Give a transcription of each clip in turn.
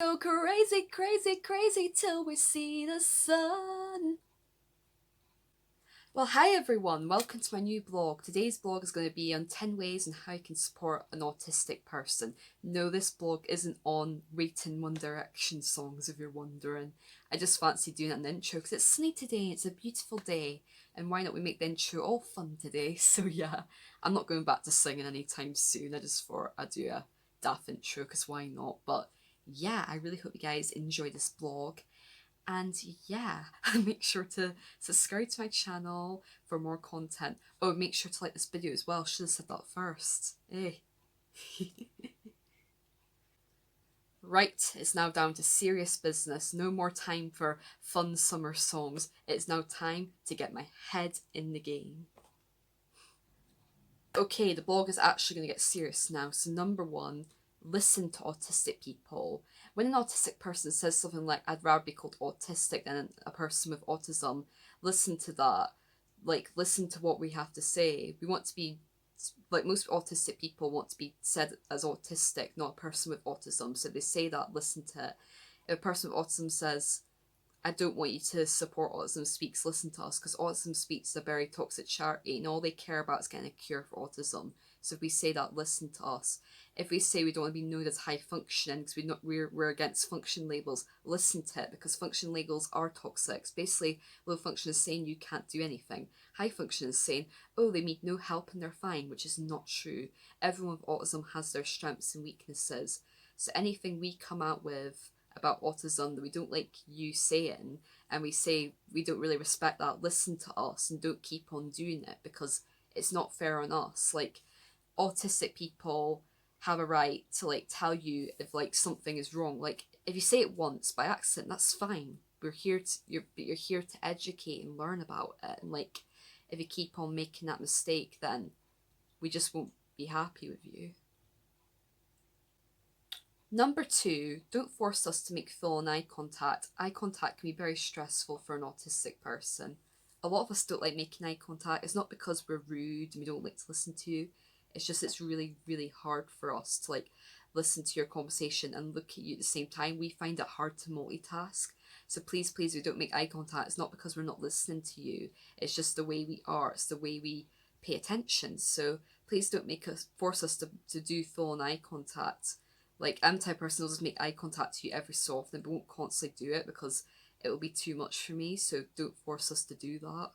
Go crazy, crazy, crazy till we see the sun. Well, hi everyone, welcome to my new blog. Today's blog is going to be on 10 ways on how you can support an autistic person. No, this blog isn't on rating One Direction songs if you're wondering. I just fancy doing it in the intro because it's sunny today, it's a beautiful day, and why not we make the intro all fun today? So yeah, I'm not going back to singing anytime soon. I just thought I'd do a daft intro because why not? But yeah, I really hope you guys enjoy this blog. And yeah, make sure to subscribe to my channel for more content. Oh, make sure to like this video as well. Should have said that first. Eh. Right, it's now down to serious business. No more time for fun summer songs. It's now time to get my head in the game. Okay, the blog is actually going to get serious now. So number one, listen to autistic people. When an autistic person says something like, I'd rather be called autistic than a person with autism, listen to that. Like, listen to what we have to say. We want to be, like, most autistic people want to be said as autistic, not a person with autism. So if they say that, listen to it. If a person with autism says, I don't want you to support Autism Speaks, listen to us, because Autism Speaks is a very toxic charity and all they care about is getting a cure for autism. So if we say that, listen to us. If we say we don't want to be known as high functioning because we're against function labels, listen to it, because function labels are toxic. It's basically, low function is saying you can't do anything. High function is saying, oh, they need no help and they're fine, which is not true. Everyone with autism has their strengths and weaknesses. So anything we come out with about autism that we don't like you saying, and we say we don't really respect that, listen to us and don't keep on doing it, because it's not fair on us. Like, autistic people have a right to like tell you if like something is wrong. Like, if you say it once by accident, that's fine. We're here to you're here to educate and learn about it, and like, if you keep on making that mistake, then we just won't be happy with you. Number two, don't force us to make full on eye contact. Eye contact can be very stressful for an autistic person. A lot of us don't like making eye contact. It's not because we're rude and we don't like to listen to you. It's just it's really, really hard for us to like listen to your conversation and look at you at the same time. We find it hard to multitask. So please, please, we don't make eye contact. It's not because we're not listening to you. It's just the way we are. It's the way we pay attention. So please don't make us force us to do full on eye contact. Like, I'm the type of person who'll just make eye contact to you every so often, but won't constantly do it because it will be too much for me, so don't force us to do that.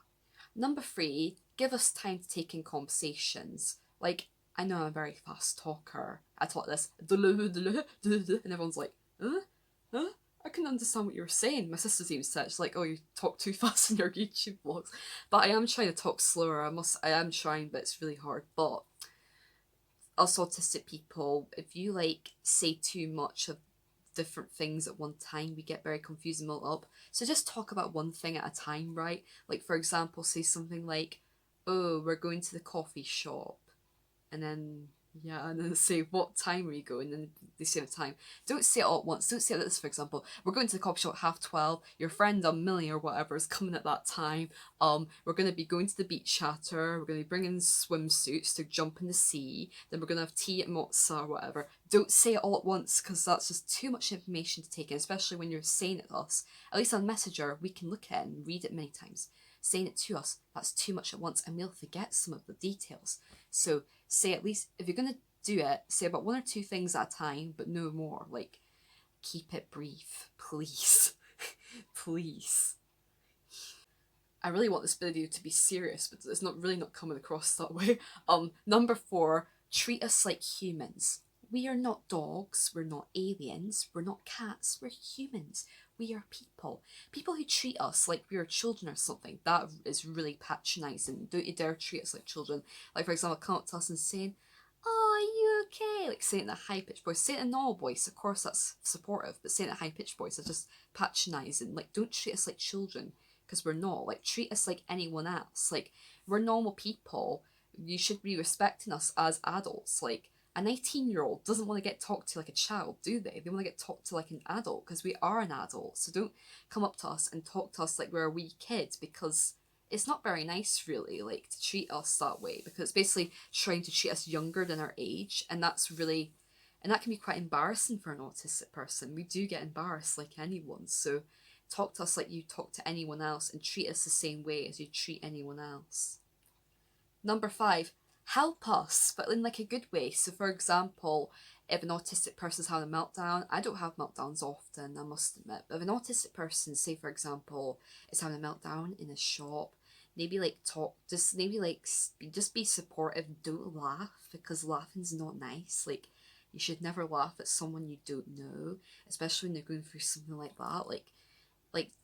Number three, give us time to take in conversations. Like, I know I'm a very fast talker. I talk this, and everyone's like, huh? Huh? I couldn't understand what you were saying. My sister's even said, she's like, oh, you talk too fast in your YouTube vlogs. But I am trying to talk slower. I am trying, but it's really hard. But us autistic people, if you like say too much of different things at one time, we get very confused and muddled up. So just talk about one thing at a time, right? Like, for example, say something like, oh, we're going to the coffee shop, and then yeah, and then say what time are you going, and then they say the time. Don't say it all at once. Don't say this, for example, we're going to the coffee shop at 12:30, your friend Millie or whatever is coming at that time. We're going to be going to the beach chatter, we're going to be bringing swimsuits to jump in the sea, then we're going to have tea at Mozza or whatever. Don't say it all at once, because that's just too much information to take in, especially when you're saying it to us. At least on Messenger we can look at it and read it many times. Saying it to us, that's too much at once and we'll forget some of the details. So say, at least if you're going to do it, say about one or two things at a time, but no more. Like, keep it brief, please. Please. I really want this video to be serious, but it's not really not coming across that way. Number four, treat us like humans. We are not dogs, we're not aliens, we're not cats, we're humans. We are people. People who treat us like we are children or something, that is really patronising. Don't you dare treat us like children. Like, for example, come up to us and saying, oh, are you okay? Like, saying it in a high-pitched voice. Say it in a normal voice, of course that's supportive, but saying it in a high-pitched voice is just patronising. Like, don't treat us like children, because we're not. Like, treat us like anyone else. Like, we're normal people. You should be respecting us as adults. Like, a 19-year-old doesn't want to get talked to like a child, do they? They want to get talked to like an adult, because we are an adult. So don't come up to us and talk to us like we're a wee kid, because it's not very nice, really, like, to treat us that way, because it's basically trying to treat us younger than our age, and that's really And that can be quite embarrassing for an autistic person. We do get embarrassed like anyone. So talk to us like you talk to anyone else and treat us the same way as you treat anyone else. Number 5, help us, but in like a good way. So for example, if an autistic person's having a meltdown, I don't have meltdowns often, I must admit, but if an autistic person, say for example, is having a meltdown in a shop, maybe like talk, just maybe like just be supportive, don't laugh, because laughing's not nice. Like, you should never laugh at someone you don't know, especially when they're going through something like that.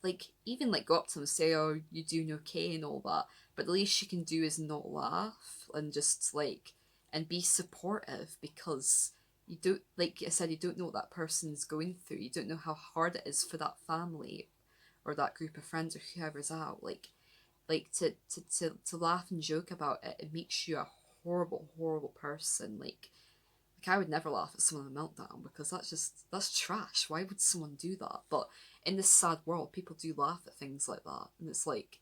Like even like go up to them and say, oh, you doing okay and all that, but the least you can do is not laugh and just like, and be supportive, because you don't, like I said, you don't know what that person's going through. You don't know how hard it is for that family or that group of friends or whoever's out. To laugh and joke about it, it makes you a horrible person. Like I would never laugh at someone in a meltdown, because that's trash. Why would someone do that? But in this sad world, people do laugh at things like that. And it's like,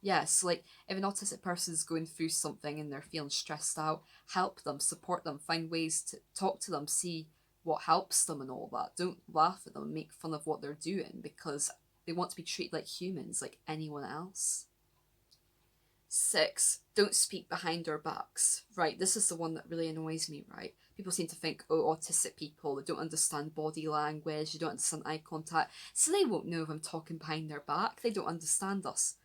yes, like if an autistic person is going through something and they're feeling stressed out, help them, support them, find ways to talk to them, see what helps them and all that. Don't laugh at them and make fun of what they're doing, because they want to be treated like humans, like anyone else. 6, don't speak behind our backs. Right, this is the one that really annoys me, right? People seem to think, oh, autistic people, they don't understand body language, they don't understand eye contact, so they won't know if I'm talking behind their back. They don't understand us.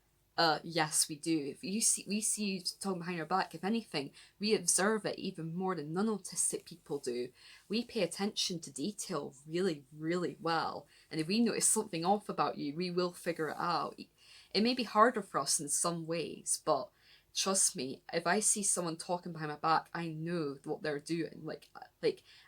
Yes, we do. If we see you talking behind our back, if anything, we observe it even more than non-autistic people do. We pay attention to detail really well. And if we notice something off about you, we will figure it out. It may be harder for us in some ways, but trust me, if I see someone talking behind my back, I know what they're doing.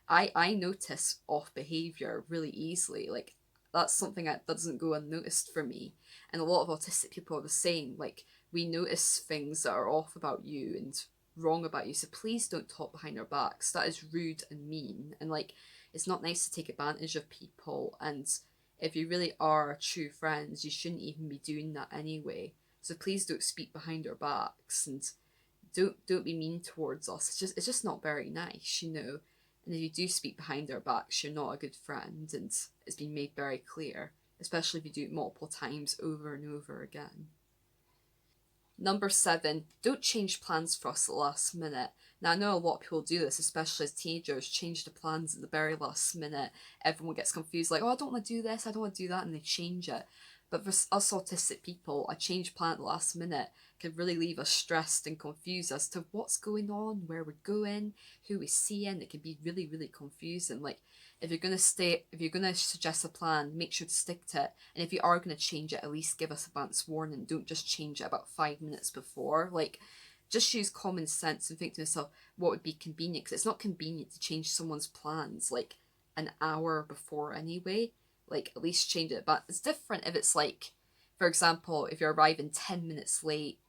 I notice off behavior really easily. Like, that's something that doesn't go unnoticed for me. And a lot of autistic people are the same. Like, we notice things that are off about you and wrong about you. So please don't talk behind our backs. That is rude and mean. And like, it's not nice to take advantage of people. And if you really are true friends, you shouldn't even be doing that anyway. So please don't speak behind our backs, and don't be mean towards us. It's just not very nice, you know. And if you do speak behind our backs, you're not a good friend, and it's been made very clear, especially if you do it multiple times over and over again. Number 7, don't change plans for us at the last minute. Now, I know a lot of people do this, especially as teenagers, change the plans at the very last minute. Everyone gets confused, like, oh, I don't want to do this, I don't want to do that, and they change it. But for us autistic people, a change plan at the last minute can really leave us stressed and confused as to what's going on, where we're going, who we're seeing. It can be really confusing. Like, if you're gonna suggest a plan, make sure to stick to it. And if you are gonna change it, at least give us advance warning. Don't just change it about 5 minutes before. Like, just use common sense and think to yourself what would be convenient, because it's not convenient to change someone's plans like an hour before anyway. Like, at least change it. But it's different if it's like, for example, if you're arriving 10 minutes late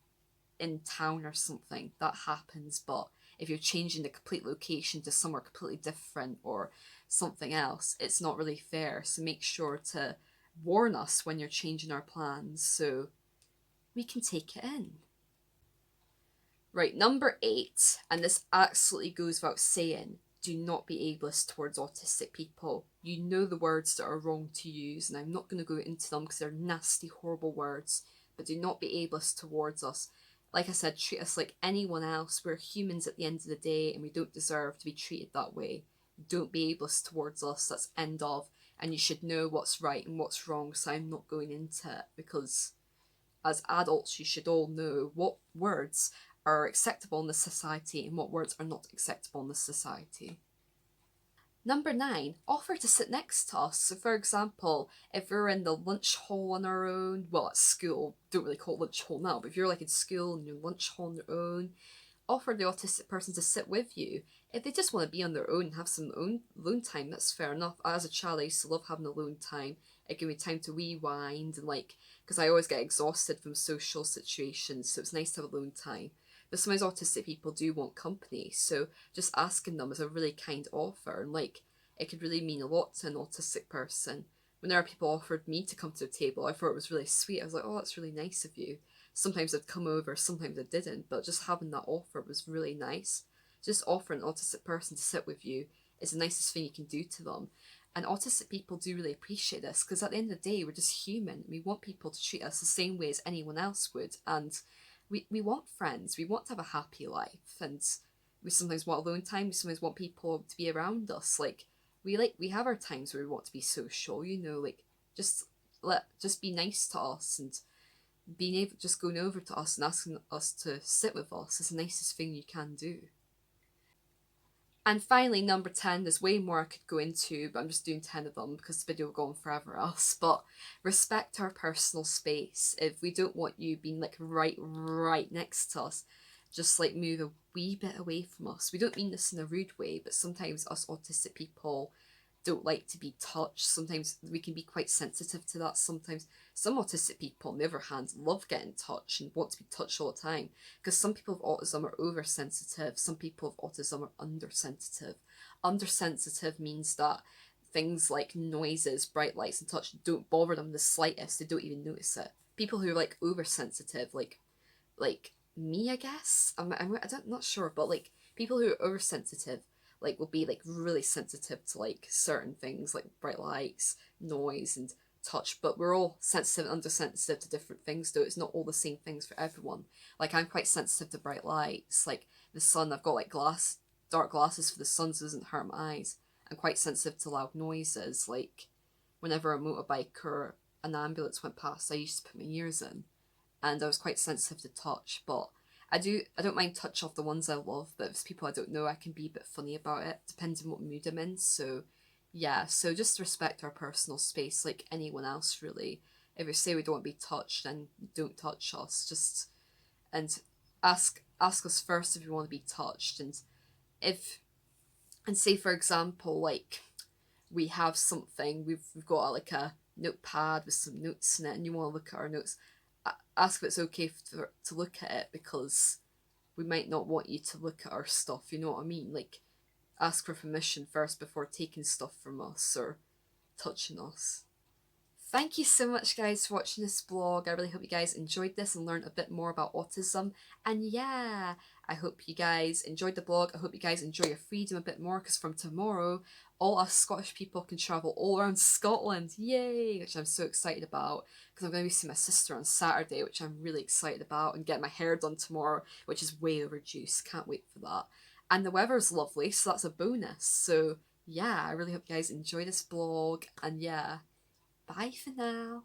in town or something, that happens. But if you're changing the complete location to somewhere completely different or something else, it's not really fair. So make sure to warn us when you're changing our plans so we can take it in. Right, number 8, and this absolutely goes without saying, do not be ableist towards autistic people. You know the words that are wrong to use, and I'm not going to go into them because they're nasty, horrible words, but do not be ableist towards us. Like I said, treat us like anyone else. We're humans at the end of the day, and we don't deserve to be treated that way. Don't be ableist towards us, that's end of, and you should know what's right and what's wrong, so I'm not going into it, because as adults you should all know what words are acceptable in this society and what words are not acceptable in this society. Number 9, offer to sit next to us. So for example, if we're in the lunch hall on our own, well, at school, don't really call it lunch hall now, but if you're like in school and you're lunch hall on your own, offer the autistic person to sit with you. If they just want to be on their own and have some own alone time, that's fair enough. As a child, I used to love having alone time. It gave me time to rewind and like, because I always get exhausted from social situations, so it's nice to have alone time. But sometimes autistic people do want company, so just asking them is a really kind offer, and like, it could really mean a lot to an autistic person. Whenever people offered me to come to the table, I thought it was really sweet. I was like, oh, that's really nice of you. Sometimes I'd come over, sometimes I didn't, but just having that offer was really nice. Just offering an autistic person to sit with you is the nicest thing you can do to them. And autistic people do really appreciate this, because at the end of the day, we're just human. We want people to treat us the same way as anyone else would. And we want friends. We want to have a happy life. And we sometimes want alone time. We sometimes want people to be around us. We have our times where we want to be social, just just be nice to us, and being able just going over to us and asking us to sit with us is the nicest thing you can do. And finally, number 10, there's way more I could go into, but I'm just doing 10 of them because the video will go on forever else. But respect our personal space. If we don't want you being right next to us, just move a wee bit away from us. We don't mean this in a rude way, but sometimes us autistic people don't like to be touched. Sometimes we can be quite sensitive to that. Sometimes some autistic people, on the other hand, love getting touched and want to be touched all the time. Because some people with autism are oversensitive, some people with autism are undersensitive. Undersensitive means that things like noises, bright lights, and touch don't bother them the slightest. They don't even notice it. People who are oversensitive, like me, I guess. I'm not sure, but people who are oversensitive will be really sensitive to certain things like bright lights, noise, and touch. But we're all sensitive and undersensitive to different things, though it's not all the same things for everyone. I'm quite sensitive to bright lights, the sun. I've got dark glasses for the sun so it doesn't hurt my eyes. I'm quite sensitive to loud noises, whenever a motorbike or an ambulance went past, I used to put my ears in, and I was quite sensitive to touch. But I don't mind touch off the ones I love, but if it's people I don't know, I can be a bit funny about it, depending on what mood I'm in. So yeah, so just respect our personal space like anyone else, really. If we say we don't want to be touched, then don't touch us. And ask us first if you want to be touched. If and say for example, we have something, we've got a notepad with some notes in it, and you want to look at our notes, ask if it's okay to look at it, because we might not want you to look at our stuff, you know what I mean? Ask for permission first before taking stuff from us or touching us. Thank you so much, guys, for watching this vlog. I really hope you guys enjoyed this and learned a bit more about autism. And yeah, I hope you guys enjoyed the vlog. I hope you guys enjoy your freedom a bit more, because from tomorrow, all us Scottish people can travel all around Scotland. Yay! Which I'm so excited about, because I'm going to be seeing my sister on Saturday, which I'm really excited about, and get my hair done tomorrow, which is way overdue. So can't wait for that. And the weather's lovely, so that's a bonus. So yeah, I really hope you guys enjoy this vlog. And yeah, bye for now.